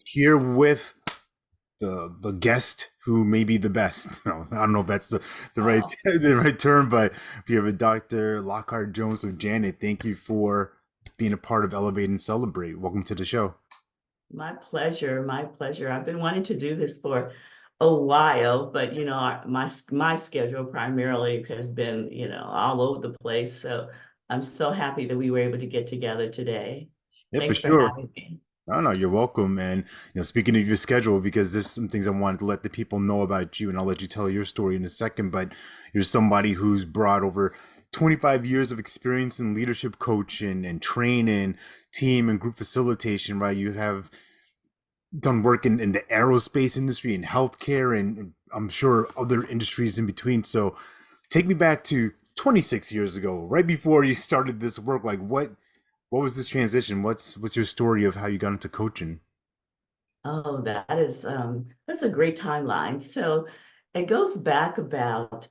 here with the guest who may be the best. No, I don't know if that's the right Oh, the right term, but we have a Dr. Lockhart-Jones. So Janet, thank you for being a part of Elevate and Celebrate. Welcome to the show. my pleasure, my pleasure. I've been wanting to do this for a while, but my schedule primarily has been, all over the place. So I'm so happy that we were able to get together today. Yeah, for Thanks for sure. having me. No, no, you're welcome. And speaking of your schedule, because there's some things I wanted to let the people know about you, and I'll let you tell your story in a second. But you're somebody who's brought over 25 years of experience in leadership coaching and training, team and group facilitation, right? You have done work in the aerospace industry and healthcare, and I'm sure other industries in between. So take me back to 26 years ago, right before you started this work. Like what was this transition? What's your story of how you got into coaching? Oh, that's a great timeline. So it goes back about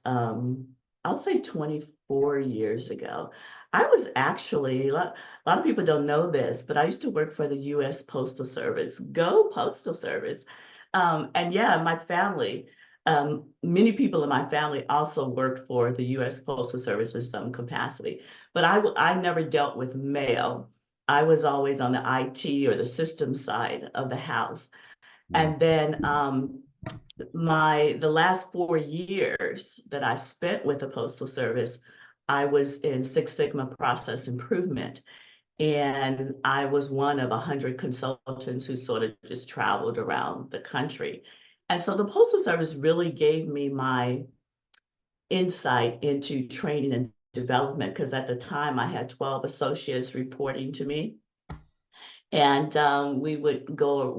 I'll say 24 years ago. I was actually a lot of people don't know this, but I used to work for the US Postal Service. Go Postal Service. And yeah, my family, many people in my family also worked for the US Postal Service in some capacity, but I never dealt with mail. I was always on the IT or the system side of the house. Mm. And then the last 4 years that I've spent with the Postal Service, I was in Six Sigma process improvement. And I was one of 100 consultants who sort of just traveled around the country. And so the Postal Service really gave me my insight into training and development because at the time I had 12 associates reporting to me. And we would go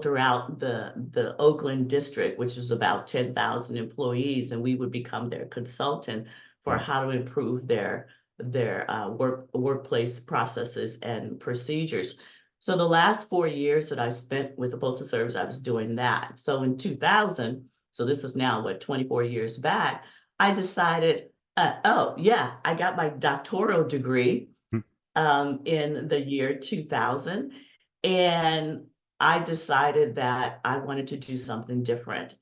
throughout the Oakland district, which is about 10,000 employees, and we would become their consultant for how to improve their workplace processes and procedures. So the last 4 years that I spent with the Postal Service, I was doing that. So in 2000, so this is now what 24 years back, I decided, oh yeah, I got my doctoral degree in the year 2000. And I decided that I wanted to do something different.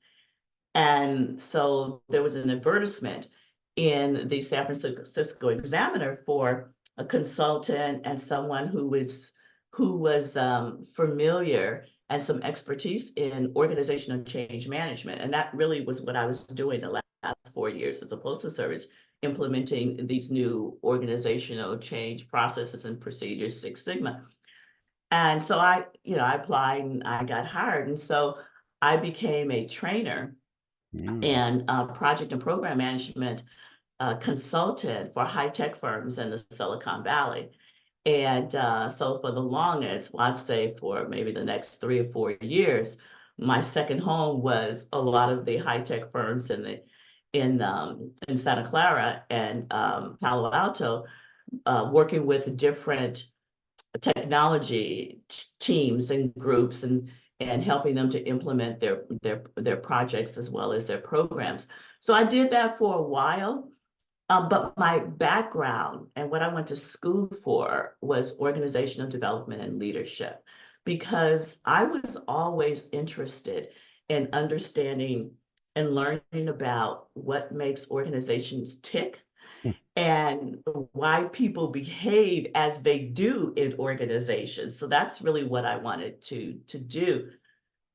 And so there was an advertisement in the San Francisco Examiner for a consultant and someone who was familiar and some expertise in organizational change management. And that really was what I was doing the last 4 years as a postal service, implementing these new organizational change processes and procedures, Six Sigma. And so I applied and I got hired. And so I became a trainer Mm. and project and program management consultant for high tech firms in the Silicon Valley. And so for the longest, well, I'd say for maybe the next 3 or 4 years, my second home was a lot of the high tech firms in Santa Clara and Palo Alto, working with different technology teams and groups and helping them to implement their projects as well as their programs. So I did that for a while. But my background and what I went to school for was organizational development and leadership, because I was always interested in understanding and learning about what makes organizations tick and why people behave as they do in organizations. So that's really what I wanted to do.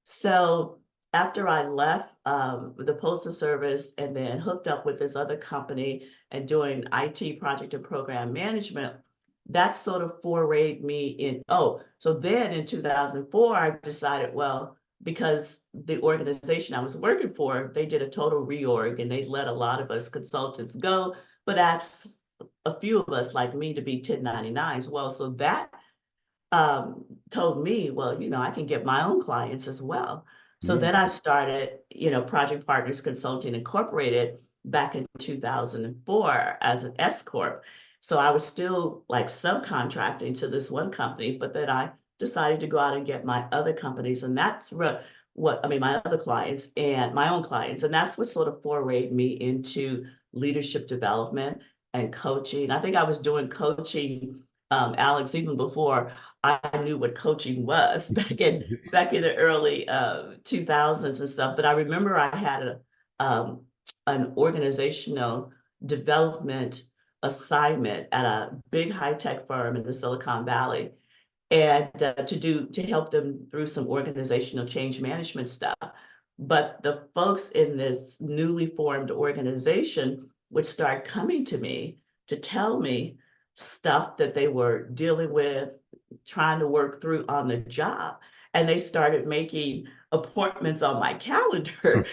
So after I left the Postal Service and then hooked up with this other company and doing IT project and program management, that sort of forayed me in. Oh, so then in 2004, I decided, well, because the organization I was working for, they did a total reorg and they let a lot of us consultants go, but asked a few of us like me to be 1099s. Well, so that told me, well, I can get my own clients as well. So Mm. then I started, Project Partners Consulting Incorporated back in 2004 as an S Corp. So I was still like subcontracting to this one company, but then I decided to go out and get my other companies. And that's what I mean, my other clients and my own clients. And that's what sort of forayed me into leadership development and coaching. I think I was doing coaching Alex, even before I knew what coaching was back in the early 2000s and stuff. But I remember I had an organizational development assignment at a big high tech firm in the Silicon Valley, and to help them through some organizational change management stuff. But the folks in this newly formed organization would start coming to me to tell me stuff that they were dealing with, trying to work through on the job. And they started making appointments on my calendar.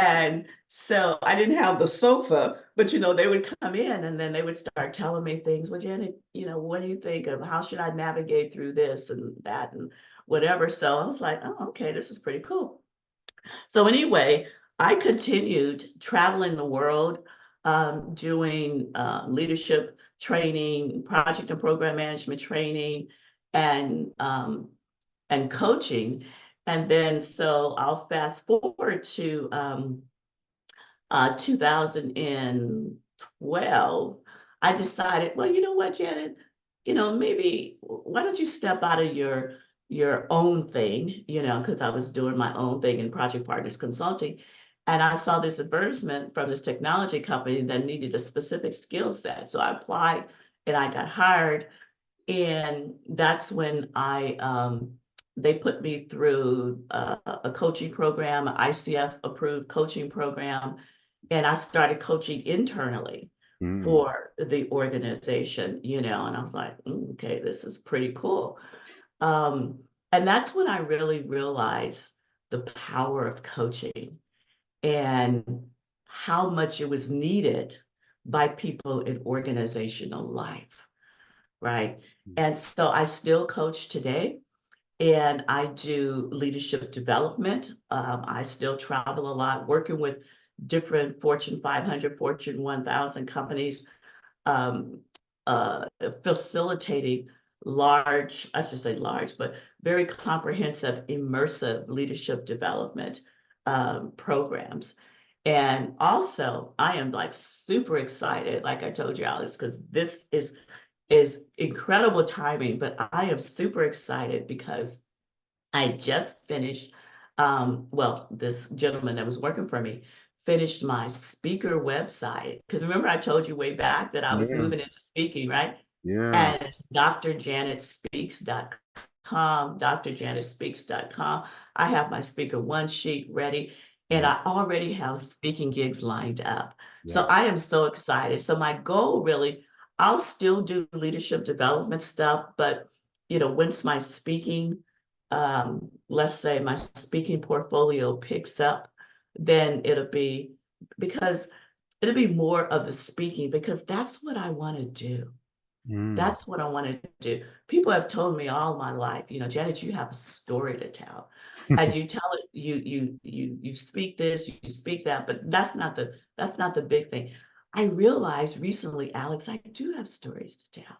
And so I didn't have the sofa, but they would come in and then they would start telling me things. Well, Janet, what do you think of how should I navigate through this and that and whatever? So I was like, oh, okay, this is pretty cool. So anyway, I continued traveling the world, doing leadership training, project and program management training, and coaching. And then so I'll fast forward to 2012. I decided, well, you know what, Janet, maybe why don't you step out of your own thing, because I was doing my own thing in Project Partners Consulting. And I saw this advertisement from this technology company that needed a specific skill set. So I applied and I got hired. And that's when they put me through a coaching program, an ICF approved coaching program. And I started coaching internally Mm. for the organization, and I was like, okay, this is pretty cool. Um, and that's when I really realized the power of coaching and how much it was needed by people in organizational life, right? And so I still coach today and I do leadership development. I still travel a lot, working with different Fortune 500, Fortune 1000 companies, um, facilitating large, I should say large, but very comprehensive, immersive leadership development programs. And also, I am like super excited, like I told you, Alex, because this is incredible timing, but I am super excited because I just finished, well, this gentleman that was working for me finished my speaker website. Because remember, I told you way back that I was Yeah. moving into speaking, right? Yeah. And it's drjanetspeaks.com, drjanetspeaks.com. I have my speaker one sheet ready, and Yeah. I already have speaking gigs lined up. So Yes. I am so excited. So my goal really, I'll still do leadership development stuff, but once my speaking, let's say my speaking portfolio picks up, then because it'll be more of the speaking because that's what I want to do. Mm. That's what I wanted to do. People have told me all my life, Janet, you have a story to tell. And you tell it, you speak this, you speak that, but that's not the big thing. I realized recently, Alex, I do have stories to tell.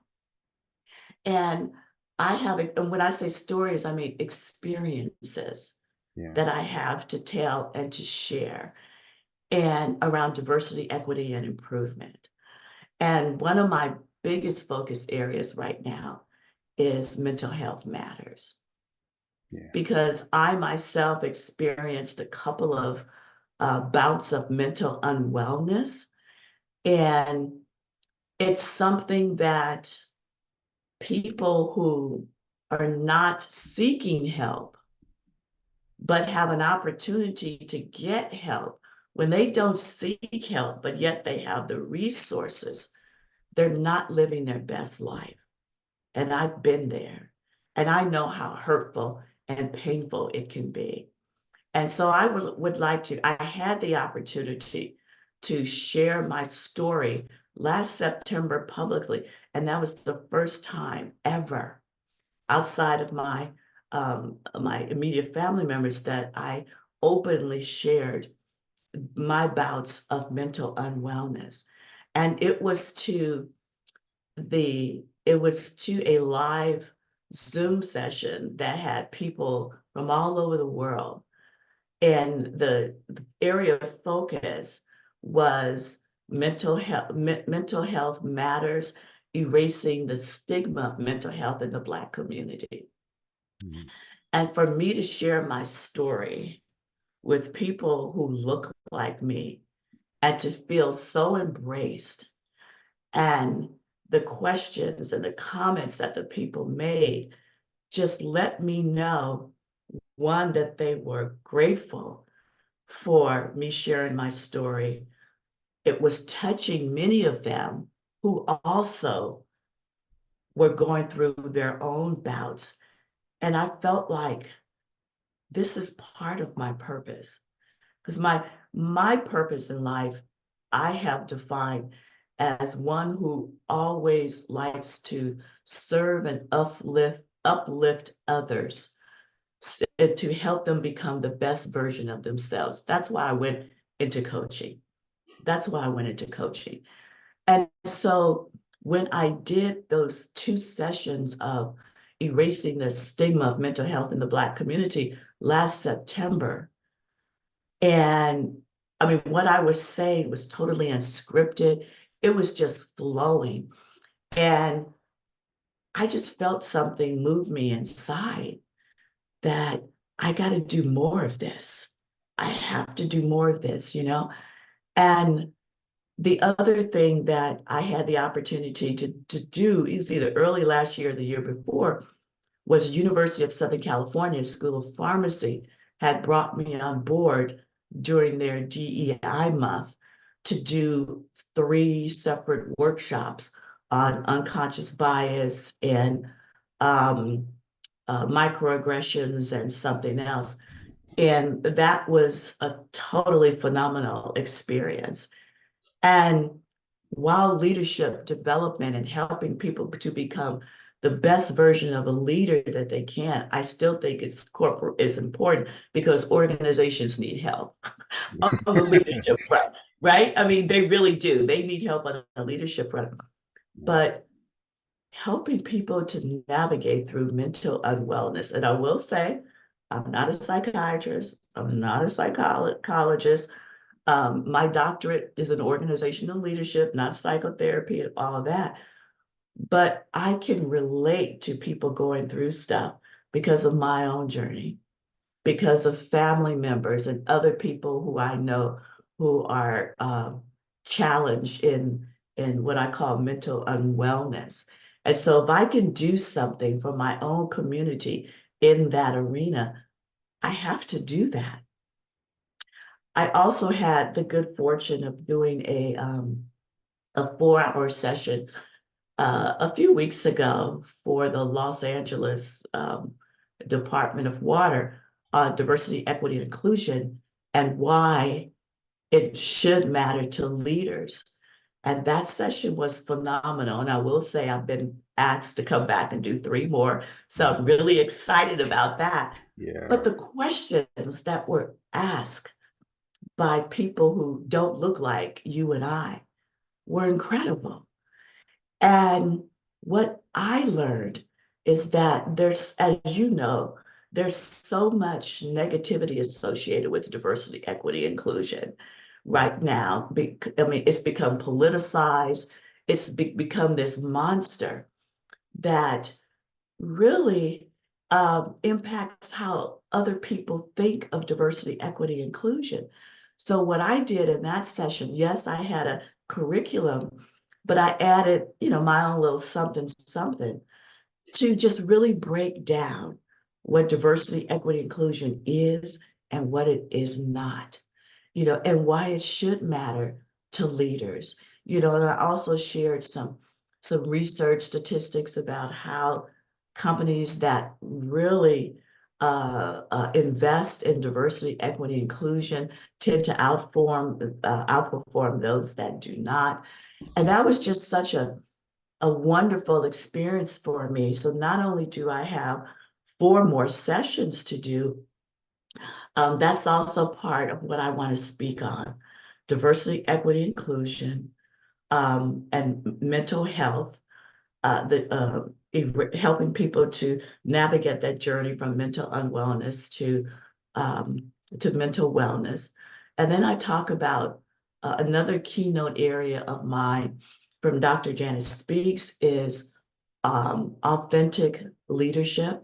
And and when I say stories, I mean experiences Yeah. that I have to tell and to share and around diversity, equity, and improvement. And one of my biggest focus areas right now is mental health matters Yeah. because I myself experienced a couple of bouts of mental unwellness. And it's something that people who are not seeking help, but have an opportunity to get help, when they don't seek help, but yet they have the resources, they're not living their best life. And I've been there. And I know how hurtful and painful it can be. And so I would like to, I had the opportunity to share my story last September publicly. And that was the first time ever outside of my immediate family members that I openly shared my bouts of mental unwellness. And it was to a live Zoom session that had people from all over the world. And the area of focus was mental health matters erasing the stigma of mental health in the Black community. Mhm. And for me to share my story with people who look like me and to feel so embraced, and the questions and the comments that the people made just let me know, one, that they were grateful for me sharing my story. It was touching many of them who also were going through their own bouts. And I felt like this is part of my purpose, because my purpose in life, I have defined as one who always likes to serve and uplift others, to help them become the best version of themselves. That's why I went into coaching. That's why I went into coaching. And so when I did those 2 sessions of erasing the stigma of mental health in the Black community last September, and I mean, what I was saying was totally unscripted. It was just flowing. And I just felt something move me inside, that I got to do more of this. I have to do more of this, you know? And the other thing that I had the opportunity to do, it was either early last year or the year before, was University of Southern California School of Pharmacy had brought me on board during their DEI month to do 3 separate workshops on unconscious bias and um, microaggressions and something else. And that was a totally phenomenal experience. And while leadership development and helping people to become the best version of a leader that they can, I still think it's important, because organizations need help on the leadership front, right? I mean, they really do. They need help on the leadership front. Yeah. But helping people to navigate through mental unwellness. And I will say, I'm not a psychiatrist, I'm not a psychologist. My doctorate is in organizational leadership, not psychotherapy and all of that. But I can relate to people going through stuff because of my own journey, because of family members and other people who I know who are challenged in what I call mental unwellness. And so if I can do something for my own community in that arena, I have to do that. I also had the good fortune of doing a 4-hour session a few weeks ago for the Los Angeles Department of Water on diversity, equity, and inclusion, and why it should matter to leaders. And that session was phenomenal. And I will say I've been asked to come back and do 3 more. So I'm really excited about that. Yeah. But the questions that were asked by people who don't look like you and I were incredible. And what I learned is that there's, as you know, there's so much negativity associated with diversity, equity, inclusion right now. I mean, it's become politicized. It's become this monster that really impacts how other people think of diversity, equity, inclusion. So what I did in that session, yes, I had a curriculum, but I added, my own little something, something to just really break down what diversity, equity, inclusion is and what it is not, and why it should matter to leaders. And I also shared some research statistics about how companies that really invest in diversity, equity, inclusion tend to outperform those that do not. And that was just such a wonderful experience for me. So not only do I have 4 more sessions to do, that's also part of what I want to speak on: diversity, equity, inclusion, and mental health, helping people to navigate that journey from mental unwellness to mental wellness. And then I talk about another keynote area of mine from Dr. Janet Speaks is authentic leadership.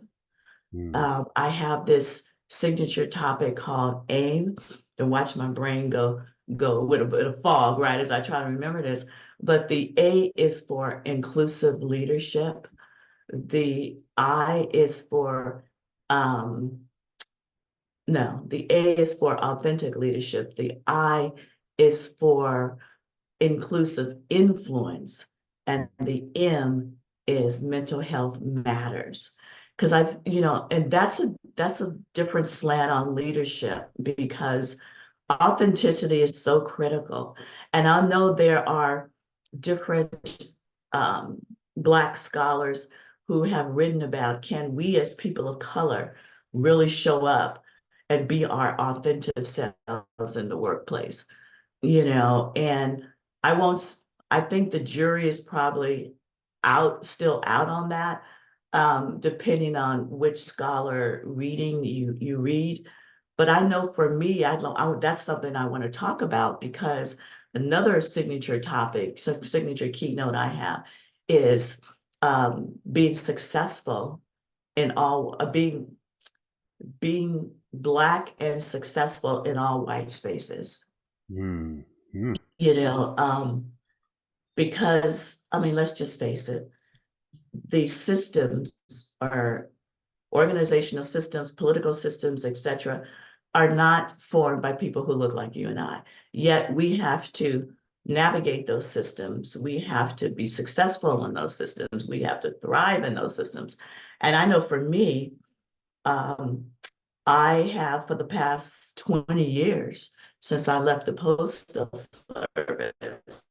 Mm. I have this signature topic called AIM, and watch my brain go with a bit of fog, right, as I try to remember this. But the A is for inclusive leadership. The I is for no, the A is for authentic leadership. The I is for inclusive influence, and the M is mental health matters. Because and that's a different slant on leadership, because authenticity is so critical. And I know there are different um, Black scholars who have written about, can we as people of color really show up and be our authentic selves in the workplace? And I won't, I think the jury is probably still out on that, depending on which scholar reading you read. But I know for me, that's something I want to talk about, because another signature topic, signature keynote I have is being successful in all, being Black and successful in all white spaces. Mm. Mm. You know, because I mean, let's just face it, these systems are organizational systems, political systems, etc., are not formed by people who look like you and I. Yet we have to navigate those systems. We have to be successful in those systems. We have to thrive in those systems. And I know for me, um, I have for the past 20 years, since I left the Postal Service,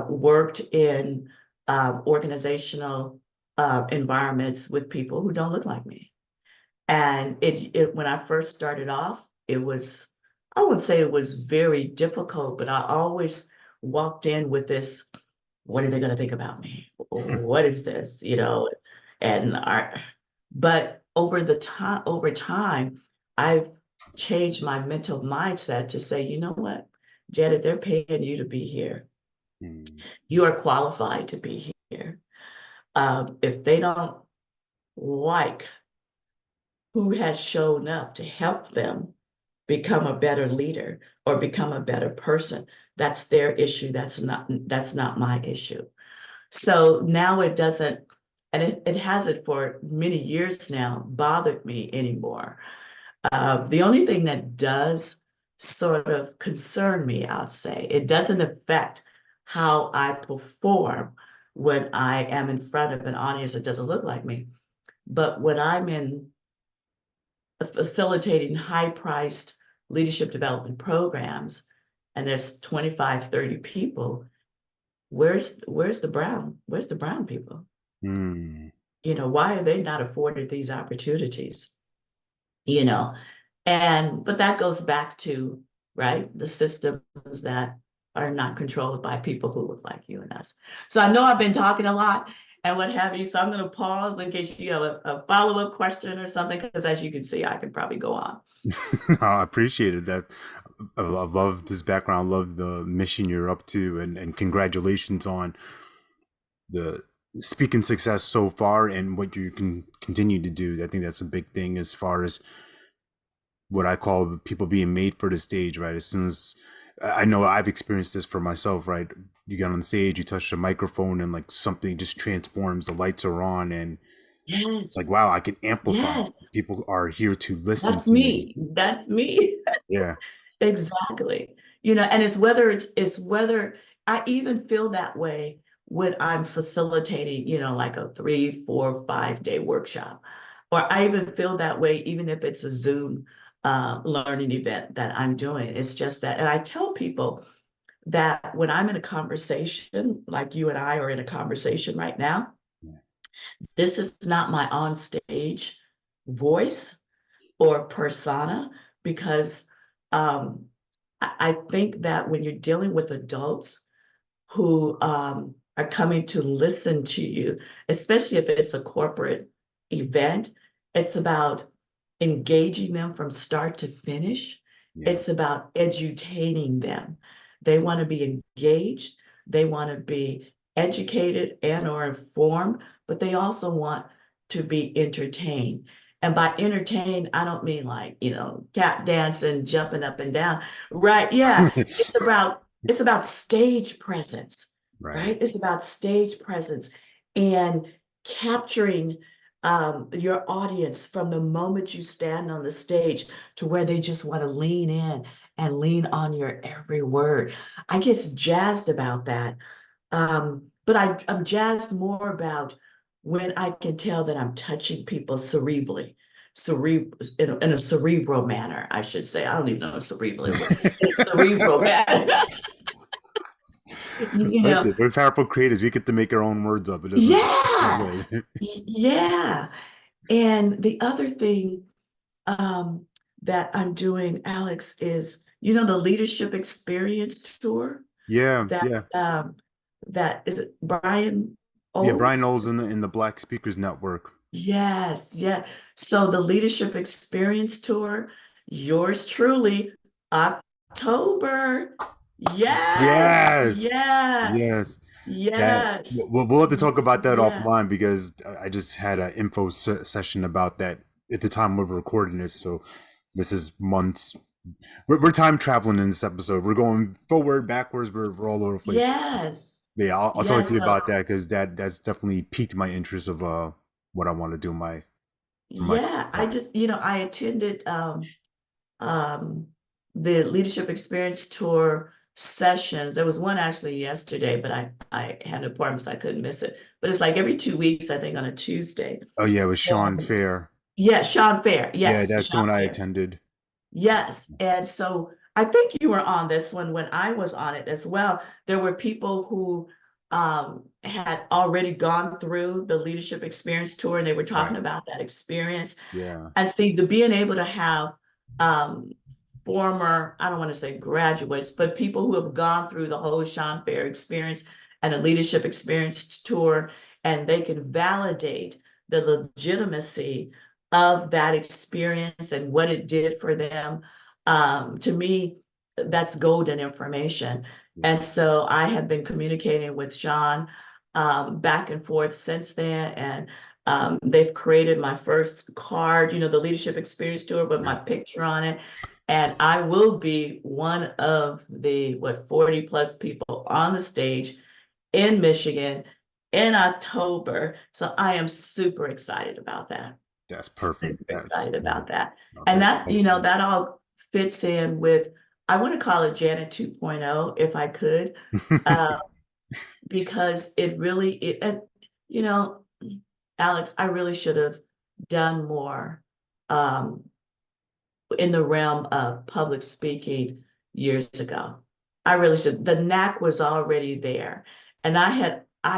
worked in organizational environments with people who don't look like me. And when I first started off, I wouldn't say it was very difficult, but I always walked in with this, what are they going to think about me? What is this? And but over time, I've changed my mental mindset to say, you know what, Janet, they're paying you to be here. Mm. You are qualified to be here. If they don't like who has shown up to help them become a better leader or become a better person, that's their issue. That's not my issue. So now it doesn't, and it hasn't for many years now, bothered me anymore. The only thing that does sort of concern me, I'll say, it doesn't affect how I perform when I am in front of an audience that doesn't look like me. But when I'm in facilitating high-priced leadership development programs, and there's 25, 30 people, where's the brown people? Mm. Why are they not afforded these opportunities? you know but that goes back to, right, the systems that are not controlled by people who look like you and us. So I know I've been talking a lot and what have you, so I'm going to pause in case you have a follow-up question or something, because as you can see, I can probably go on. I appreciated that. I love this background. I love the mission you're up to, and congratulations on the speaking success so far and what you can continue to do. I think that's a big thing as far as what I call people being made for the stage, right? As soon as I know I've experienced this for myself, right? You get on stage, you touch the microphone, and like something just transforms. The lights are on, and it's like, Yes, wow, I can amplify. yes, People are here to listen that's to me. me. That's me. Yeah. Exactly. And it's whether I even feel that way when I'm facilitating, like a 3, 4, 5 day workshop. Or I even feel that way even if it's a Zoom learning event that I'm doing. It's just that, and I tell people that when I'm in a conversation, like you and I are in a conversation right now, Yeah. this is not my on stage voice or persona, because um, I think that when you're dealing with adults who are coming to listen to you, especially if it's a corporate event, it's about engaging them from start to finish. Yeah. It's about edutaining them. They want to be engaged. They want to be educated and or informed, but they also want to be entertained. And by entertained, I don't mean like, tap dancing, jumping up and down. Right. Yeah. It's about stage presence, Right. right? It's about stage presence and capturing your audience from the moment you stand on the stage to where they just want to lean in and lean on your every word. I get jazzed about that. But I'm jazzed more about when I can tell that I'm touching people cerebrally, in a cerebral manner, I should say. I don't even know what cerebral is, but in a cerebral manner. you know, Listen, we're powerful creators. We get to make our own words up. It doesn't. yeah, Yeah. yeah. And the other thing um, that I'm doing, Alex, is the leadership experience tour Yeah. that Yeah. that is it Brian Yeah. Brian Oles? Knowles in the Black Speakers Network. Yes, yeah. So the leadership experience tour, yours truly, October. Yes, Yes. yeah, Yes. That yes, we'll have to talk about that yeah, offline because I just had an info session about that at the time we're recording this. So this is months. We're time traveling in this episode. We're going forward, backwards. We're all over the place. yes, But yeah, I'll talk to yes. you So about that because that's definitely piqued my interest of what I want to do for my yeah, I career. just, I attended um, the leadership experience tour sessions. There was one actually yesterday, but I had an appointment, so I couldn't miss it. But it's like every 2 weeks, I think on a Tuesday. Oh yeah, with Sean And Fair. yeah, Sean Fair. Yeah, Yes, that's the Sean one I Fair. attended. Yes. And so I think you were on this one when I was on it as well. There were people who had already gone through the leadership experience tour and they were talking Right. about that experience. Yeah. And see, the being able to have um, former, I don't want to say graduates, but people who have gone through the whole Sean Fair experience and the leadership experience tour, and they can validate the legitimacy of that experience and what it did for them. To me, that's golden information. Yeah. And so I have been communicating with Sean back and forth since then. And they've created my first card, the leadership experience tour with my Yeah. picture on it. And I will be one of the 40 plus people on the stage in Michigan in October. So I am super excited about that. That's perfect. Super That's excited about that. I'm And very that, excited for that all fits in with, I want to call it Janet 2.0 if I could, you. uh, because and you know, Alex, I really should have done more um, in the realm of public speaking years ago. I really should. The knack was already there. And I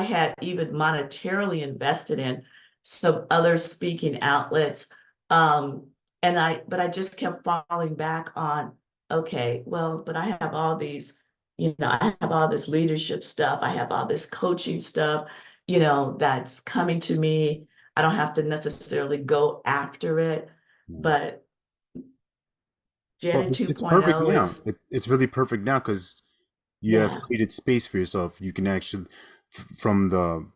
had even monetarily invested in some other speaking outlets. Um, but I just kept falling back on, okay, well, but I have all these, I have all this leadership stuff, I have all this coaching stuff, that's coming to me. I don't have to necessarily go after it, Yeah. but Well, Janet it's perfect 2.0 now. is, It's really perfect now because you have yeah, created space for yourself. You can actually, from the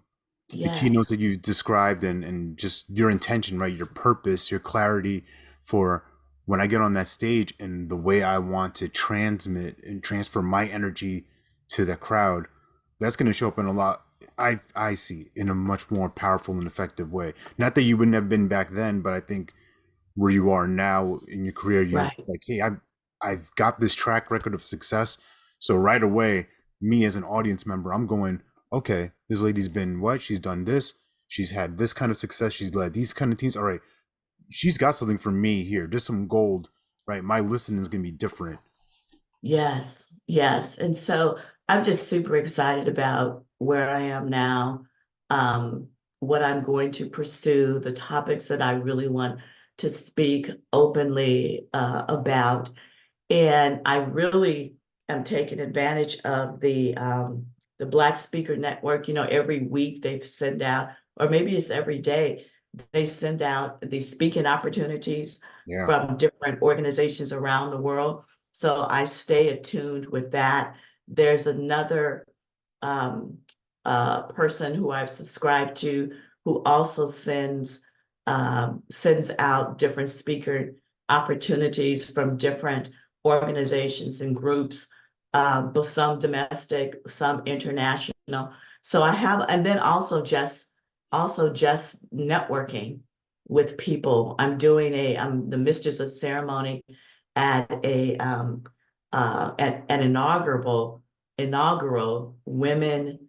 keynotes yes, that you described and just your intention, right? Your purpose, your clarity for when I get on that stage and the way I want to transmit and transfer my energy to the crowd, that's going to show up in a lot. I see in a much more powerful and effective way. Not that you wouldn't have been back then, but I think where you are now in your career, you're right. like, hey, I've got this track record of success. So right away, me as an audience member, I'm going, okay, this lady's been what? She's done this. She's had this kind of success. She's led these kind of teams. All right, she's got something for me here. There's some gold, right? My listening is gonna be different. Yes, yes. And so I'm just super excited about where I am now, um, what I'm going to pursue, the topics that I really want to speak openly about. And I really am taking advantage of the Black Speaker Network. Every week they send out, or maybe it's every day, they send out these speaking opportunities Yeah. from different organizations around the world. So I stay attuned with that. There's another person who I've subscribed to, who also sends out different speaker opportunities from different organizations and groups, but some domestic, some international. So I have, and then also just networking with people. I'm the mistress of ceremony at an inaugural women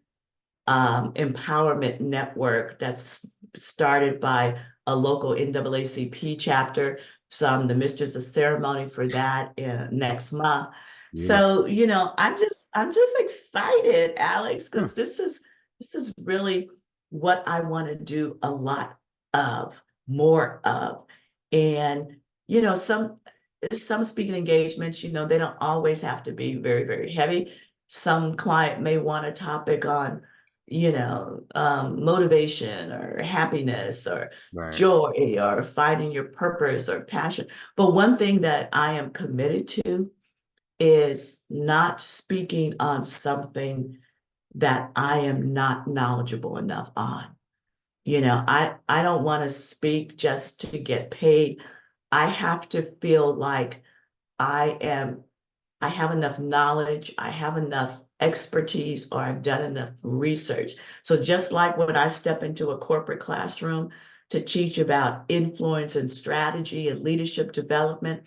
empowerment network that's started by a local NAACP chapter. So I'm the mistress of ceremony for that next month. Beautiful. So, I'm just excited, Alex, Huh. because this is really what I want to do a lot of, more of. And, some speaking engagements, they don't always have to be very, very heavy. Some client may want a topic on motivation or happiness or Right. joy or finding your purpose or passion. But one thing that I am committed to is not speaking on something that I am not knowledgeable enough on. I don't want to speak just to get paid. I have to feel like I am I have enough knowledge, I have enough expertise, or I've done enough research. So just like when I step into a corporate classroom to teach about influence and strategy and leadership development,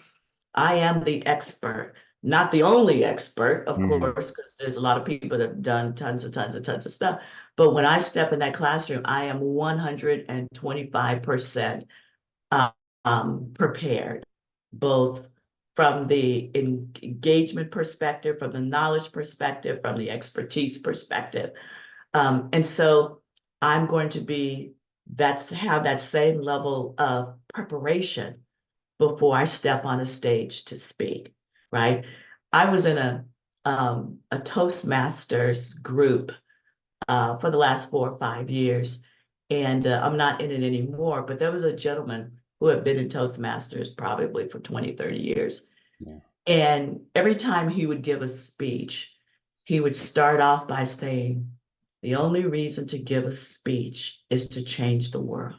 I am the expert, not the only expert, of Hmm. course, because there's a lot of people that have done tons of stuff. But when I step in that classroom, I am 125% prepared, both from the engagement perspective, from the knowledge perspective, from the expertise perspective. And so I'm going to have that same level of preparation before I step on a stage to speak, right? I was in a Toastmasters group for the last 4 or 5 years. And I'm not in it anymore, but there was a gentleman who had been in Toastmasters probably for 20, 30 years. Yeah. And every time he would give a speech, he would start off by saying, the only reason to give a speech is to change the world.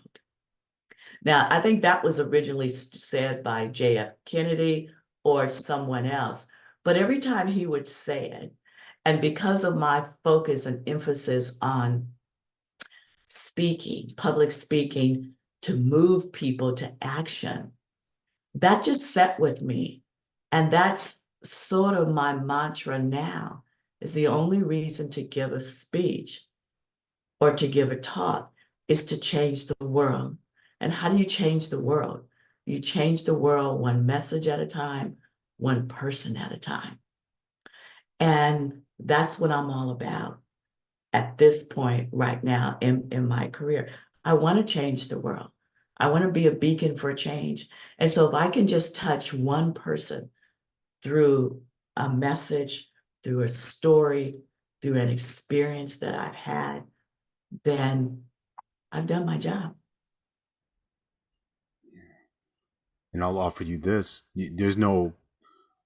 Now, I think that was originally said by J.F. Kennedy or someone else. But every time he would say it, and because of my focus and emphasis on speaking, public speaking, to move people to action, that just set with me. And that's sort of my mantra now, is the only reason to give a speech or to give a talk is to change the world. And how do you change the world? You change the world one message at a time, one person at a time. And that's what I'm all about at this point right now in my career. I want to change the world. I want to be a beacon for change. And so if I can just touch one person through a message, through a story, through an experience that I've had, then I've done my job. And I'll offer you this. There's no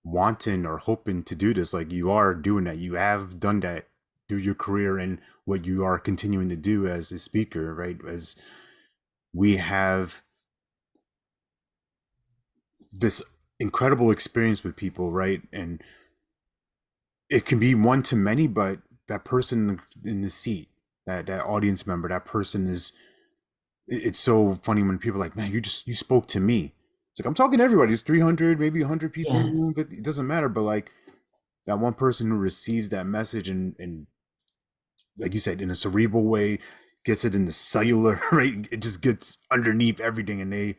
wanting or hoping to do this. Like, you are doing that. You have done that through your career and what you are continuing to do as a speaker, right? As we have this incredible experience with people, right? And it can be one to many, but that person in the seat, that audience member, that person is, it's so funny when people are like, man, you spoke to me. It's like, I'm talking to everybody. It's 300, maybe 100 people in the Yes. room, but it doesn't matter. But like, that one person who receives that message and like you said, in a cerebral way, gets it in the cellular, right? It just gets underneath everything, and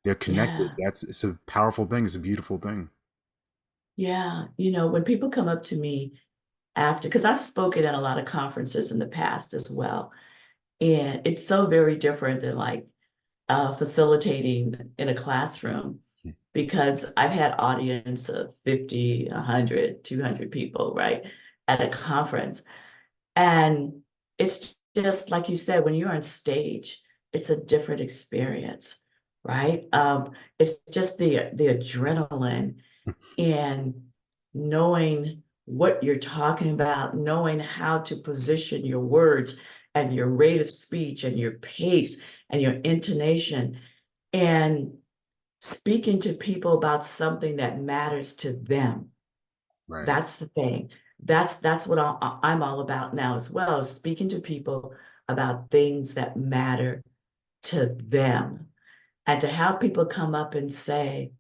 they're connected. Yeah. It's a powerful thing. It's a beautiful thing. Yeah. When people come up to me after, because I've spoken at a lot of conferences in the past as well. And it's so very different than like facilitating in a classroom, because I've had audience of 50, 100, 200 people, right, at a conference. And it's just like you said, when you're on stage, it's a different experience, right? It's just the adrenaline and knowing what you're talking about, knowing how to position your words and your rate of speech and your pace and your intonation, and speaking to people about something that matters to them. Right. That's the thing. That's what I'm all about now as well, is speaking to people about things that matter to them. And to have people come up and say,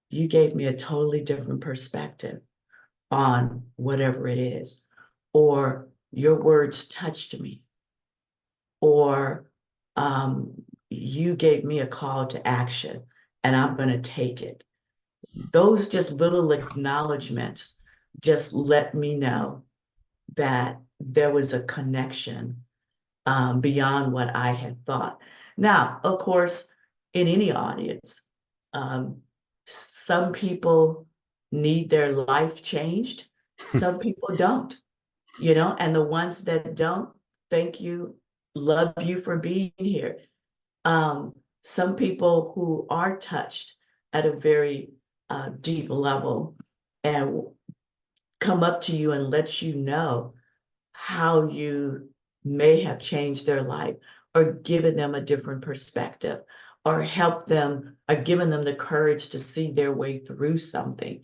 you gave me a totally different perspective on whatever it is, or your words touched me, or you gave me a call to action and I'm going to take it. Those just little acknowledgments just let me know that there was a connection beyond what I had thought. Now, of course, in any audience, um, some people need their life changed, some people don't, and the ones that don't, thank you, love you for being here. Some people who are touched at a very deep level and come up to you and let you know how you may have changed their life or given them a different perspective or helped them or given them the courage to see their way through something,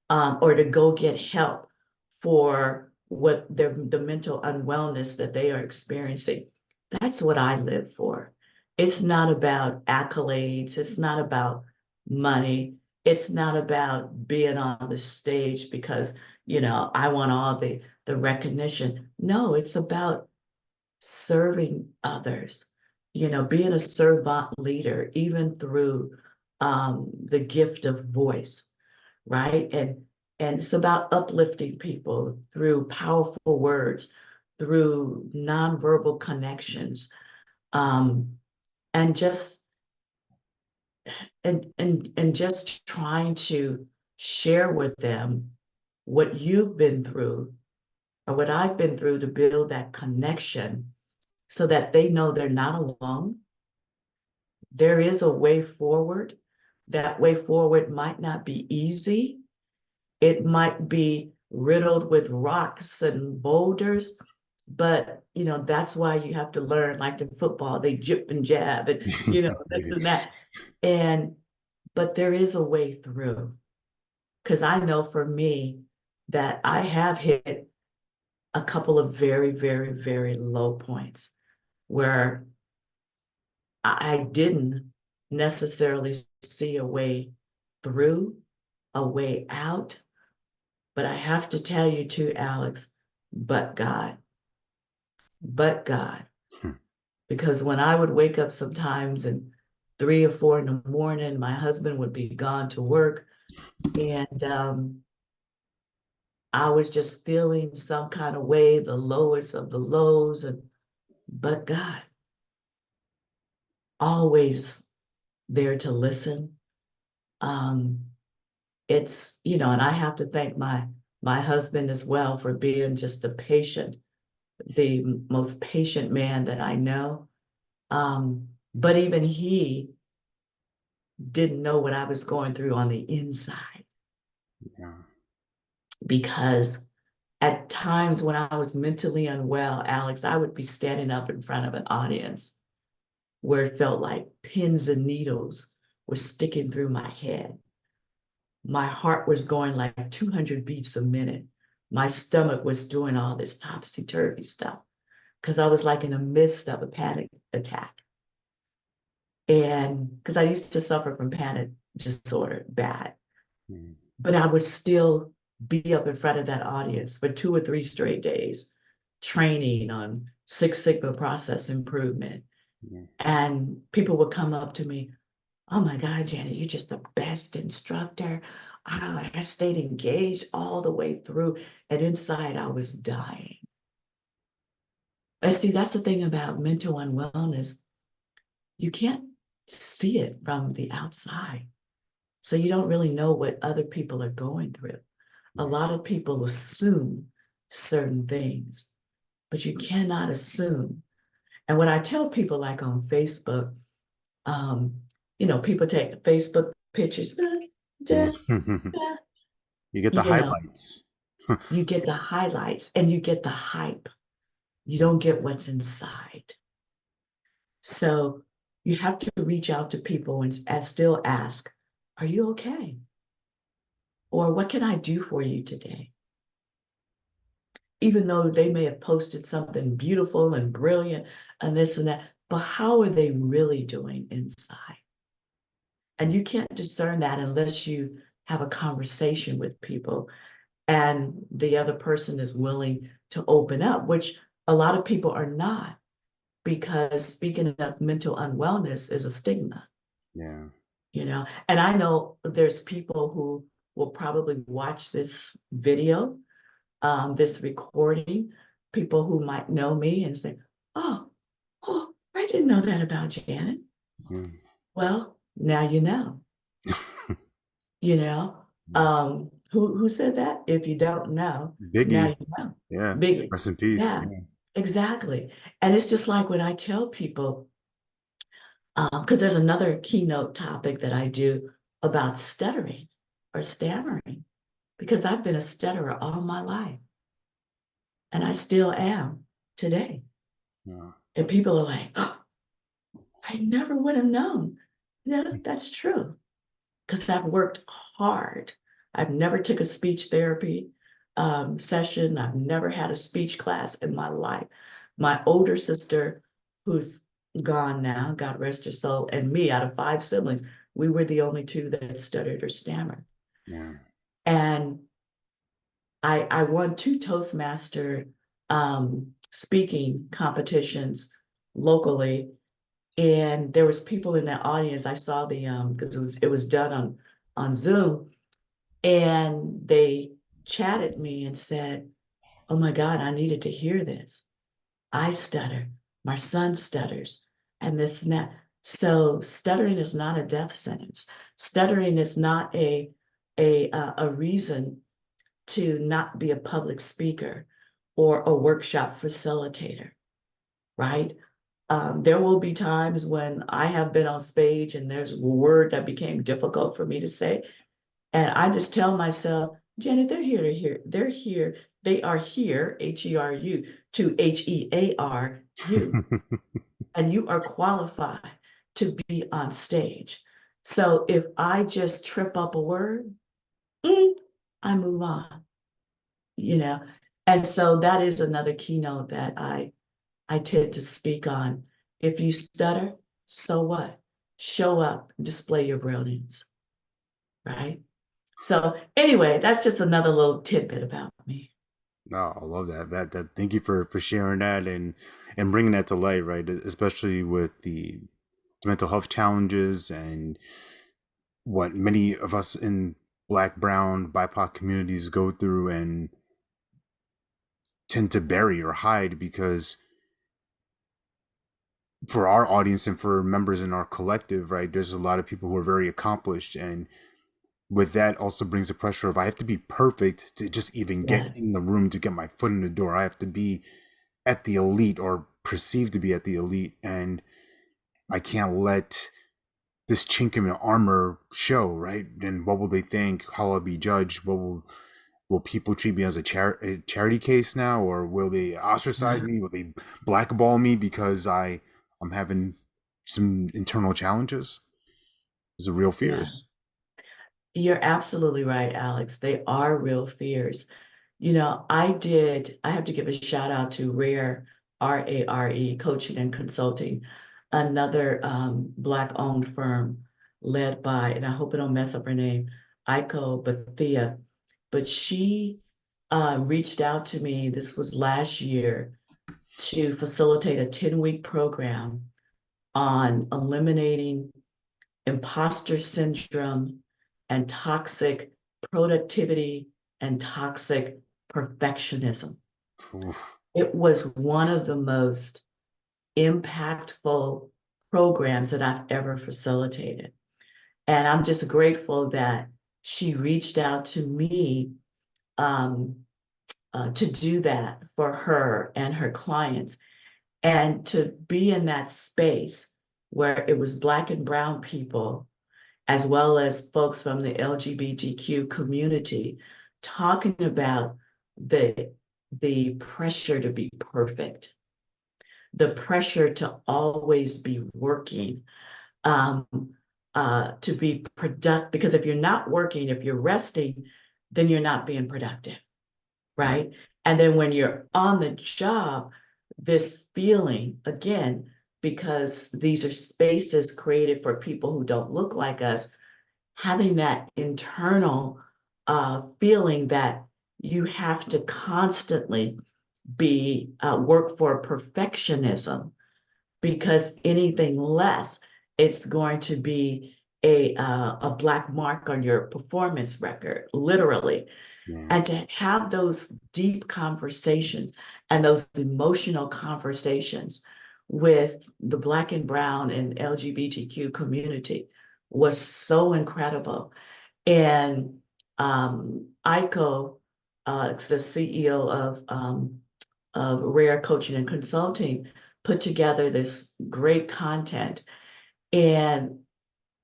or to go get help for what the mental unwellness that they are experiencing. That's what I live for. It's not about accolades. It's not about money. It's not about being on the stage because, I want all the recognition. No, it's about serving others, being a servant leader, even through the gift of voice, right? And it's about uplifting people through powerful words, through nonverbal connections, um, and just and just trying to share with them what you've been through or what I've been through to build that connection so that they know they're not alone. There is a way forward. That way forward might not be easy. It might be riddled with rocks and boulders, but that's why you have to learn, like in football, they jip and jab and this and that. And but there is a way through. Because I know for me that I have hit a couple of very, very, very low points where I didn't necessarily see a way through, a way out. But I have to tell you too, Alex, but God, but God. Because when I would wake up sometimes and 3 or 4 in the morning, my husband would be gone to work. And I was just feeling some kind of way, the lowest of the lows. And but God, always there to listen. Um, and I have to thank my husband as well for being just the most patient man that I know. But even he didn't know what I was going through on the inside, Yeah. because at times when I was mentally unwell, Alex, I would be standing up in front of an audience where it felt like pins and needles were sticking through my head. My heart was going like 200 beats a minute. My stomach was doing all this topsy-turvy stuff because I was like in the midst of a panic attack. And because I used to suffer from panic disorder bad, Mm. but I would still be up in front of that audience for 2 or 3 straight days, training on Six Sigma process improvement. Yeah. And people would come up to me, oh my God, Janet, you're just the best instructor. I stayed engaged all the way through. And inside, I was dying. And see, that's the thing about mental unwellness. You can't see it from the outside. So you don't really know what other people are going through. A Right. lot of people assume certain things, but you cannot assume. And when I tell people, like on Facebook, um, people take Facebook pictures, Yeah. You get the You know, highlights. you get the highlights and you get the hype. You don't get what's inside. So you have to reach out to people and still ask, are you okay? Or what can I do for you today? Even though they may have posted something beautiful and brilliant and this and that, but how are they really doing inside? And you can't discern that unless you have a conversation with people and the other person is willing to open up, which a lot of people are not, because speaking of mental unwellness is a stigma, Yeah. and I know there's people who will probably watch this video, this recording, people who might know me and say, oh, oh, I didn't know that about Janet. Mm. Well, now you know. you know who said that? If you don't know, now Biggie. you know. Yeah. Big. Rest in peace. Yeah, Yeah. exactly. And it's just like when I tell people, because there's another keynote topic that I do about stuttering or stammering, because I've been a stutterer all my life and I still am today. Yeah. And people are like, oh, I never would have known. Yeah, that's true. Because I've worked hard. I've never took a speech therapy session. I've never had a speech class in my life. My older sister, who's gone now, God rest her soul, and me, out of five siblings, we were the only two that stuttered or stammered. Yeah. And I won two Toastmaster speaking competitions locally, and there was people in that audience. I saw the because it was done on Zoom, and they chatted me and said, oh my God, I needed to hear this. I stutter, my son stutters, and this and that. So stuttering is not a death sentence. Stuttering is not a reason to not be a public speaker or a workshop facilitator, right? There will be times when I have been on stage and there's a word that became difficult for me to say. And I just tell myself, Janet, they're here to hear. They're here. They are here, Heru, to Hearu. And you are qualified to be on stage. So if I just trip up a word, I move on, you know. And so that is another keynote that I tend to speak on. If you stutter, so what? Show up, display your brilliance, right? So anyway, that's just another little tidbit about me. No, I love that. That thank you for sharing that and bringing that to light, right? Especially with the mental health challenges and what many of us in Black, Brown, BIPOC communities go through and tend to bury or hide because for our audience and for members in our collective, right, there's a lot of people who are very accomplished. And with that also brings the pressure of I have to be perfect to just even get in Yes. the room, to get my foot in the door. I have to be at the elite or perceived to be at the elite. And I can't let this chink in the armor show, right? And what will they think? How will I be judged? Will people treat me as a charity case now, or will they ostracize Yeah. me? Will they blackball me because I'm having some internal challenges? Those are real Yeah. fears. You're absolutely right, Alex. They are real fears. I have to give a shout out to RARE Coaching and Consulting, another Black owned firm led by, and I hope I don't mess up her name, Aiko Bethia. But she reached out to me, this was last year, to facilitate a 10-week program on eliminating imposter syndrome and toxic productivity and toxic perfectionism. Oof. It was one of the most impactful programs that I've ever facilitated. And I'm just grateful that she reached out to me um, to do that for her and her clients, and to be in that space where it was Black and Brown people as well as folks from the LGBTQ community talking about the pressure to be perfect, the pressure to always be working, um, to be productive. Because if you're not working, if you're resting, then you're not being productive, Right. right? And then when you're on the job, this feeling, again, because these are spaces created for people who don't look like us, having that internal feeling that you have to constantly be work for perfectionism, because anything less, it's going to be a black mark on your performance record, literally. Yeah. And to have those deep conversations and those emotional conversations with the Black and Brown and LGBTQ community was so incredible. And Aiko, the CEO of Rare Coaching and Consulting, put together this great content. And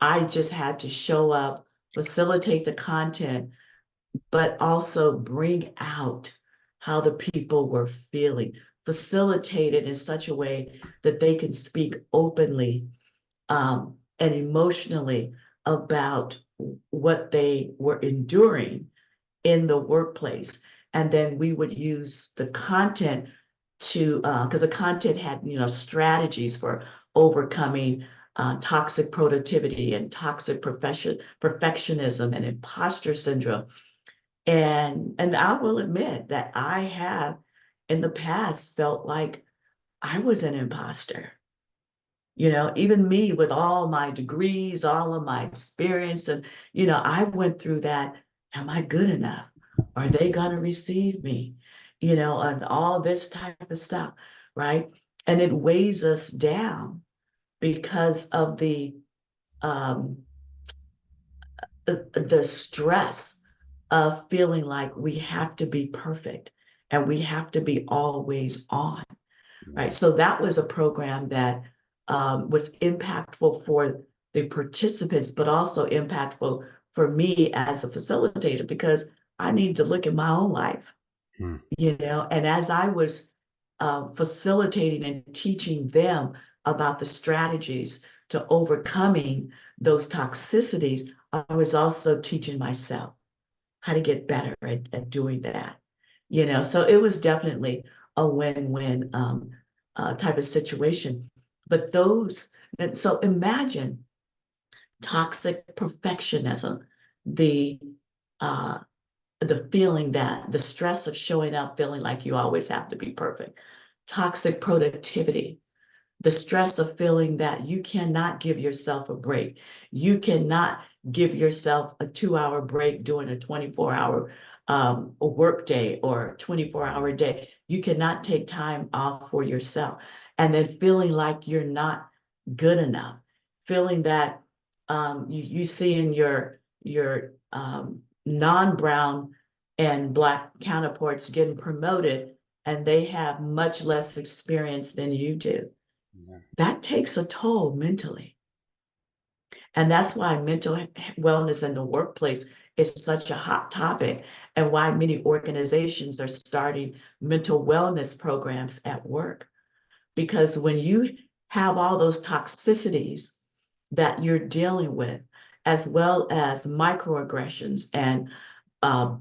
I just had to show up, facilitate the content, but also bring out how the people were feeling, facilitate it in such a way that they can speak openly and emotionally about what they were enduring in the workplace. And then we would use the content to, because the content had, strategies for overcoming toxic productivity and toxic perfectionism and imposter syndrome. And I will admit that I have in the past felt like I was an imposter. Even me with all my degrees, all of my experience, and I went through that. Am I good enough? Are they gonna receive me? And all this type of stuff, right? And it weighs us down because of um the stress of feeling like we have to be perfect and we have to be always on, Yeah. right? So that was a program that was impactful for the participants, but also impactful for me as a facilitator, because I need to look at my own life, Hmm. and as I was facilitating and teaching them about the strategies to overcoming those toxicities, I was also teaching myself how to get better at doing that. So it was definitely a win-win type of situation. But so imagine toxic perfectionism, the uh, the feeling that the stress of showing up, feeling like you always have to be perfect, toxic productivity, the stress of feeling that you cannot give yourself a break. You cannot give yourself a 2-hour break during a 24-hour a work day or 24-hour day. You cannot take time off for yourself. And then feeling like you're not good enough, feeling that you see in your non-brown and Black counterparts getting promoted, and they have much less experience than you do. Yeah. That takes a toll mentally. And that's why mental wellness in the workplace is such a hot topic, and why many organizations are starting mental wellness programs at work. Because when you have all those toxicities that you're dealing with, as well as microaggressions and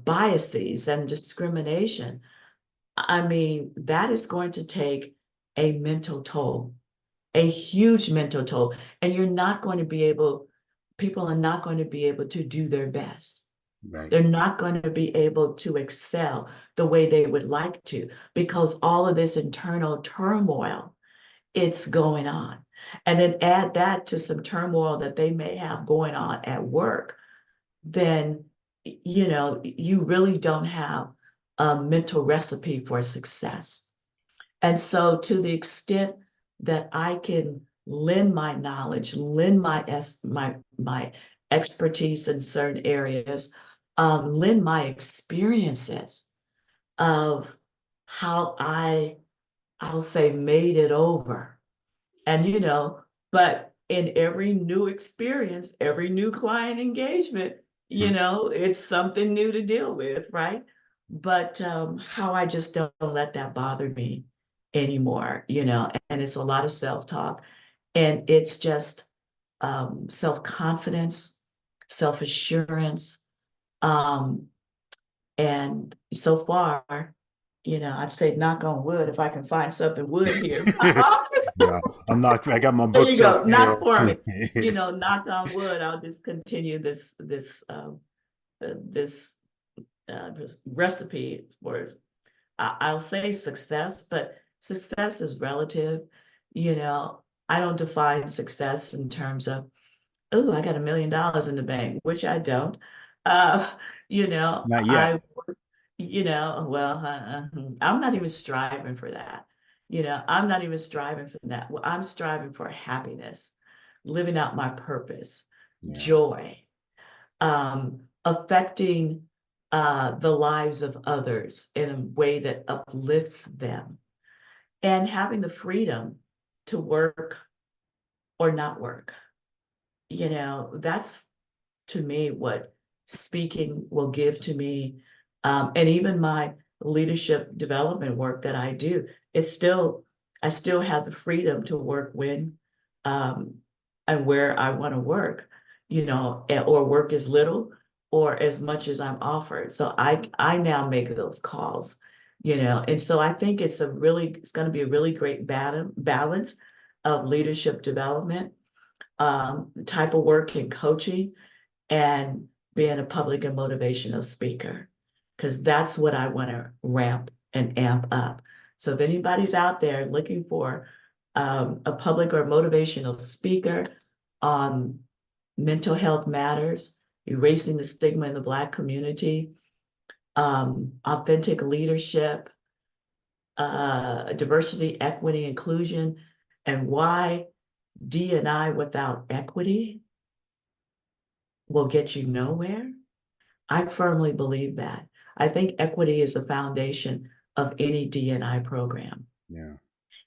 biases and discrimination, I mean, that is going to take a mental toll, a huge mental toll. And people are not going to be able to do their best. Right. They're not going to be able to excel the way they would like to, because all of this internal turmoil, it's going on. And then add that to some turmoil that they may have going on at work, then you really don't have a mental recipe for success. And so, to the extent that I can lend my knowledge, lend my expertise in certain areas, lend my experiences of how I'll say made it over. And but in every new experience, every new client engagement, You know, it's something new to deal with, right? But how I just don't let that bother me anymore, you know, and it's a lot of self-talk and it's just self-confidence, self-assurance. Um, and so far, you know, I'd say knock on wood if I can find something wood here in my office. Yeah, I got my There you bookshelf go, knock here. for me. You know, knock on wood. I'll just continue this recipe for I'll say success, but success is relative. You know, I don't define success in terms of, oh, I got $1 million in the bank, which I don't. Uh, you know, Not yet. well, I'm not even striving for that. You know, I'm not even striving for that. Well, I'm striving for happiness, living out my purpose, Yeah, joy, affecting the lives of others in a way that uplifts them, and having the freedom to work or not work. You know, that's to me what speaking will give to me. And even my leadership development work that I do, it's still, I still have the freedom to work when um, and where I want to work, you know, or work as little or as much as I'm offered. So I now make those calls, you know, and so I think it's going to be a really great balance of leadership development, type of work and coaching, and being a public and motivational speaker, because that's what I want to ramp and amp up. So if anybody's out there looking for a public or motivational speaker on mental health matters, erasing the stigma in the Black community, authentic leadership, diversity, equity, inclusion, and why D&I without equity will get you nowhere. I firmly believe that. I think equity is the foundation of any D&I program. yeah.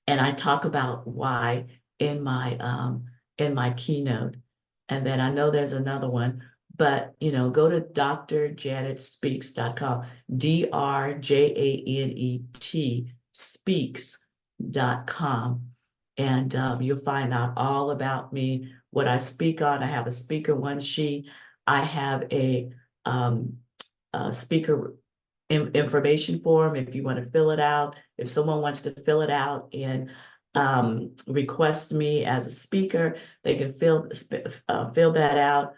And I talk about why in my keynote. And then I know there's another one, but you know, go to drjanetspeaks.com, DRJANET speaks.com. And you'll find out all about me, what I speak on. I have a speaker one sheet. I have um, a speaker information form if you want to fill it out. If someone wants to fill it out and request me as a speaker, they can fill that out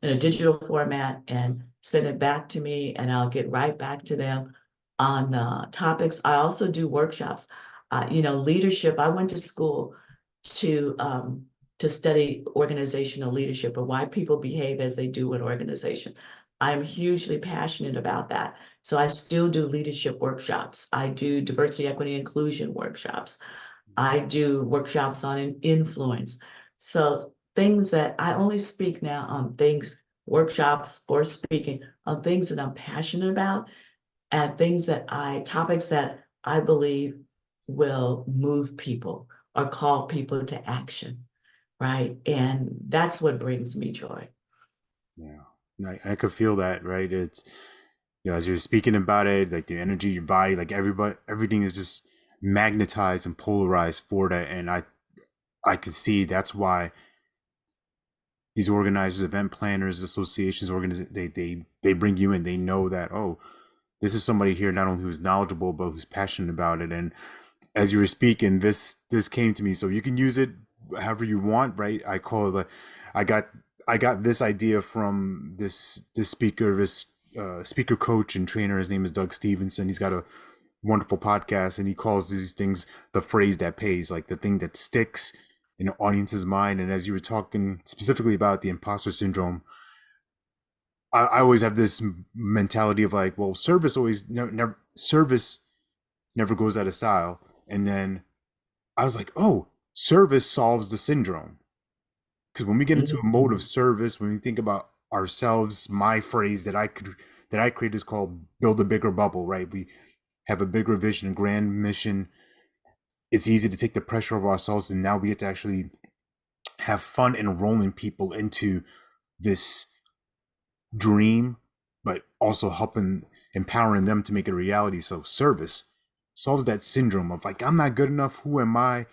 in a digital format and send it back to me, and I'll get right back to them on topics. I also do workshops. You know, leadership. I went to school to um, to study organizational leadership and why people behave as they do in organization. I'm hugely passionate about that. So I still do leadership workshops. I do diversity, equity, inclusion workshops. I do workshops on influence. So things that I only speak now on things, workshops or speaking on things that I'm passionate about and topics that I believe will move people or call people to action, right? And that's what brings me joy. Yeah, and I could feel that, right? It's, as you're speaking about it, like the energy, your body, like everything is just magnetized and polarized for that, and I could see that's why these organizers, event planners, associations, they bring you in. They know that, oh, this is somebody here not only who's knowledgeable but who's passionate about it. And as you were speaking, this came to me. So you can use it however you want, right? I call it I got I got this idea from this speaker, this speaker coach and trainer. His name is Doug Stevenson. He's got a wonderful podcast, and he calls these things the phrase that pays, like the thing that sticks in the audience's mind. And as you were talking specifically about the imposter syndrome, I always have this mentality of like, well, service never goes out of style. And then I was like, oh, service solves the syndrome. Because when we get into a mode of Mhm. service, when we think about ourselves, my phrase that I created is called build a bigger bubble, right? We have a bigger vision, grand mission. It's easy to take the pressure off ourselves, and now we get to actually have fun enrolling people into this dream, but also helping empowering them to make it a reality. So service solves that syndrome of like, I'm not good enough. Who am I?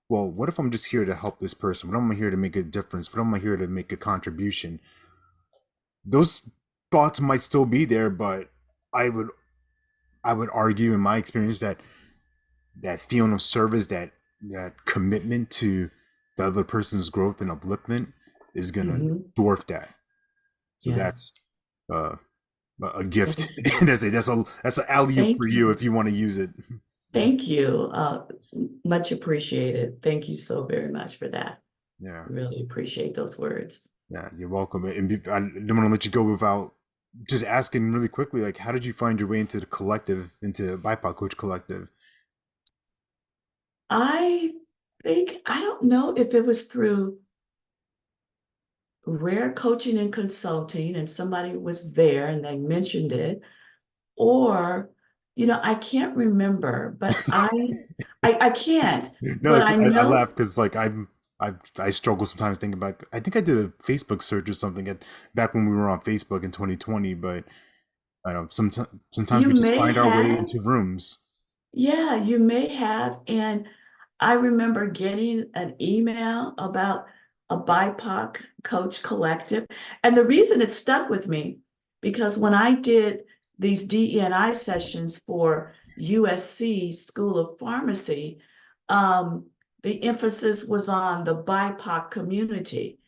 Well, what if I'm just here to help this person? What am I here to make a difference? What am I here to make a contribution? Those thoughts might still be there, but I would I would argue in my experience that that feeling of service, that commitment to the other person's growth and upliftment is gonna Hmm. dwarf that. So Yes. that's uh, a gift. Thank you. That's an alley oop Thank for you you. if you want to use it. Yeah, Thank you. Much appreciated. Thank you so very much for that. yeah, Really appreciate those words. yeah. You're welcome. And I don't want to let you go without just asking really quickly, like, how did you find your way into the collective, into BIPOC Coach Collective? I think, I don't know if it was through rare coaching and consulting and somebody was there and they mentioned it, or, I can't remember, but I can't, No, but I I know laugh because like I struggle sometimes thinking about. I think I did a Facebook search or something at back when we were on Facebook in 2020, but I don't know. Sometimes you we just may find our way have, into rooms. yeah, you may have. And I remember getting an email about a BIPOC coach collective. And the reason it stuck with me, because when I did these DEI sessions for USC School of Pharmacy, um, the emphasis was on the BIPOC community.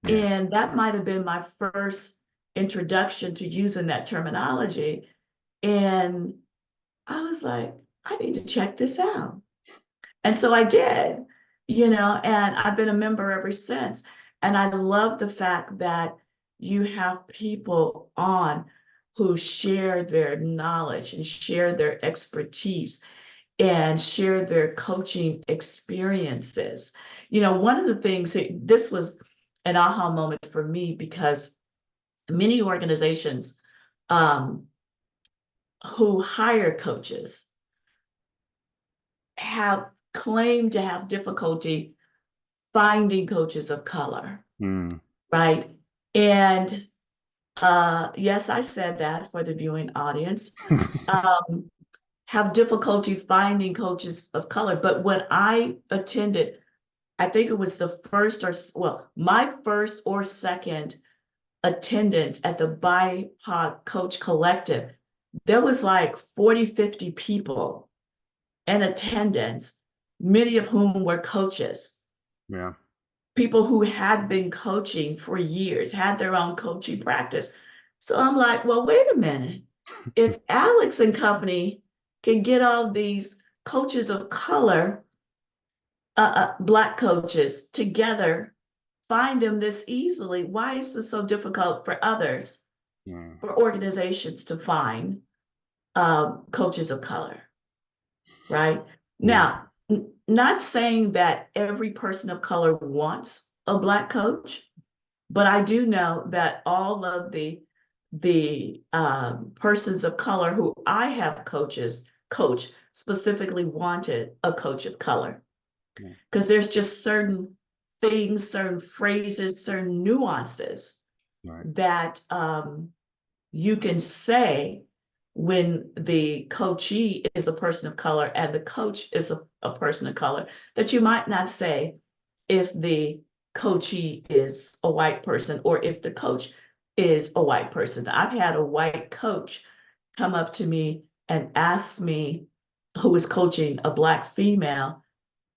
Yeah. And that might have been my first introduction to using that terminology. And I was like, I need to check this out. And so I did, and I've been a member ever since. And I love the fact that you have people on who share their knowledge and share their expertise and share their coaching experiences. One of the things this was an aha moment for me because many organizations um, who hire coaches have claimed to have difficulty finding coaches of color, Mm. right? And yes, I said that for the viewing audience. Um, have difficulty finding coaches of color. But when I attended, I think it was the first or, well, my first or second attendance at the BIPOC Coach Collective, there was like 40, 50 people in attendance, many of whom were coaches, Yeah. people who had been coaching for years, had their own coaching practice. So I'm like, well, wait a minute. If Alex and company can get all these coaches of color, Black coaches together, find them this easily, why is this so difficult for others, Yeah. for organizations to find coaches of color? Right? Yeah. Now, not saying that every person of color wants a Black coach, but I do know that all of the persons of color who I have coach specifically wanted a coach of color Yeah. because there's just certain things, certain phrases, certain nuances Right. that you can say when the coachee is a person of color and the coach is a person of color that you might not say if the coachee is a white person or if the coach is a white person. I've had a white coach come up to me and ask me, who was coaching a Black female,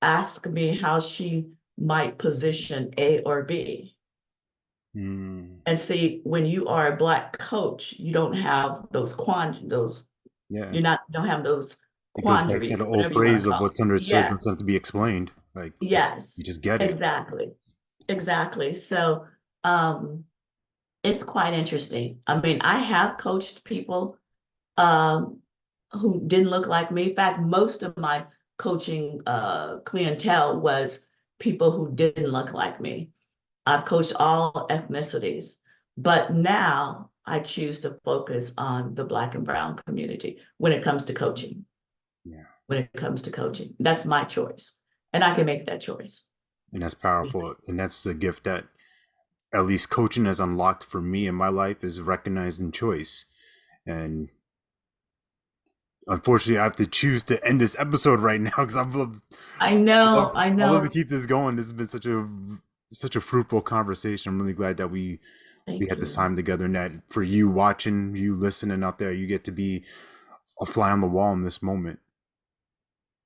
ask me how she might position A or B. Mm. And see, when you are a Black coach, you don't have those, Yeah. don't have those It goes back to quandaries, the old whatever you want phrase to of call what's it. understood Yes, doesn't have to be explained. Like you yes, just get it. exactly, exactly. So it's quite interesting. I mean, I have coached people um, who didn't look like me. In fact, most of my coaching clientele was people who didn't look like me. I've coached all ethnicities, but now I choose to focus on the Black and Brown community when it comes to coaching. Yeah. When it comes to coaching, that's my choice, and I can make that choice. And that's powerful. And that's a gift that at least coaching has unlocked for me in my life is recognizing choice. And unfortunately, I have to choose to end this episode right now because I I'd love to know. keep this going. This has been such a fruitful conversation. I'm really glad that we Thank had this you. time together, and that for you watching, you listening out there, you get to be a fly on the wall in this moment.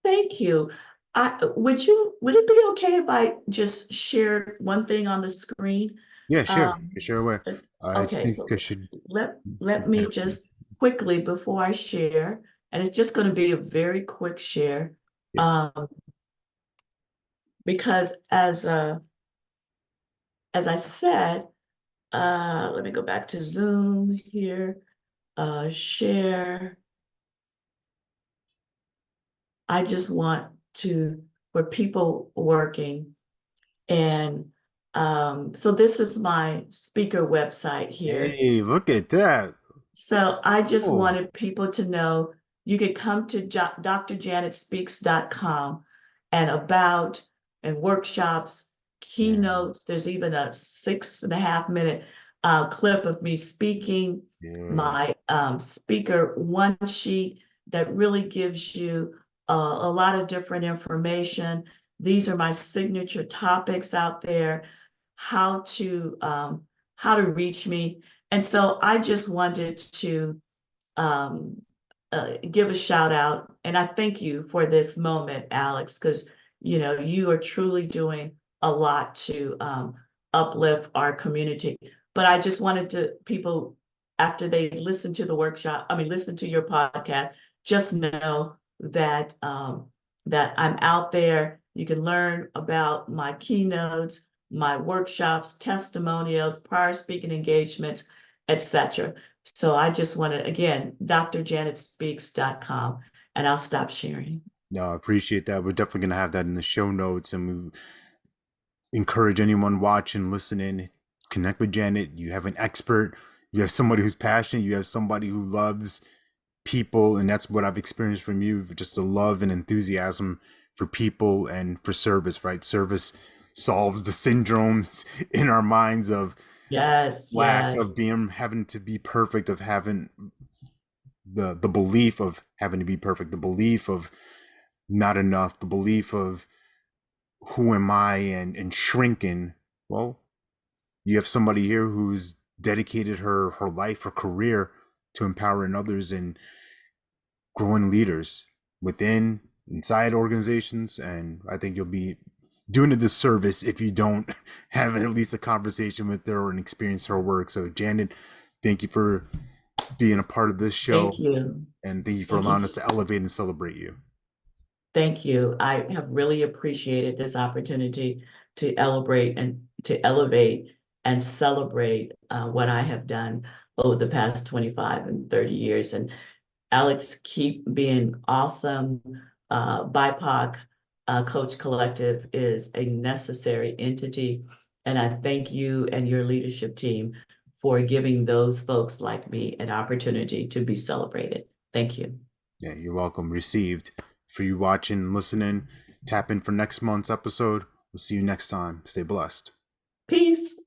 Thank you. Would it be okay if I just shared one thing on the screen? Yeah, sure. Um, Share away. uh, I okay, think so I should let me just quickly before I share, and it's just going to be a very quick share, yeah. um, because as I said, let me go back to Zoom here, share. I just want to for people working. And so this is my speaker website here. Hey, look at that. So I just Oh, wanted people to know you could come to drjanetspeaks.com and about and workshops, yeah, keynotes. There's even a 6.5 minute clip of me speaking, yeah. my speaker one sheet that really gives you a lot of different information. These are my signature topics out there, how to um, how to reach me. And so I just wanted to um, give a shout out, and I thank you for this moment, Alex, because you are truly doing a lot to uplift our community. But I just wanted to people after they listen to the workshop, I mean, listen to your podcast, just know that that I'm out there. You can learn about my keynotes, my workshops, testimonials, prior speaking engagements, etc. So I just want to, again, drjanetspeaks.com, and I'll stop sharing. No, I appreciate that. We're definitely gonna have that in the show notes, and we encourage anyone watching, listening, connect with Janet. You have an expert, you have somebody who's passionate, you have somebody who loves people, and that's what I've experienced from you, just the love and enthusiasm for people and for service, right? Service solves the syndromes in our minds of Yes, lack yes. of being having to be perfect, of having the belief of having to be perfect, the belief of not enough, the belief of who am I, and shrinking. Well, you have somebody here who's dedicated her life, her career to empowering others and growing leaders within inside organizations. And I think you'll be doing a disservice if you don't have at least a conversation with her and experience her work. So Janet, thank you for being a part of this show, Thank you. and thank you for Thank you. allowing us to elevate and celebrate you. Thank you. I have really appreciated this opportunity to elevate and celebrate what I have done over the past 25 and 30 years. And Alex, keep being awesome. BIPOC Coach Collective is a necessary entity. And I thank you and your leadership team for giving those folks like me an opportunity to be celebrated. Thank you. Yeah, you're welcome. Received. For you watching and listening, tap in for next month's episode. We'll see you next time. Stay blessed. Peace.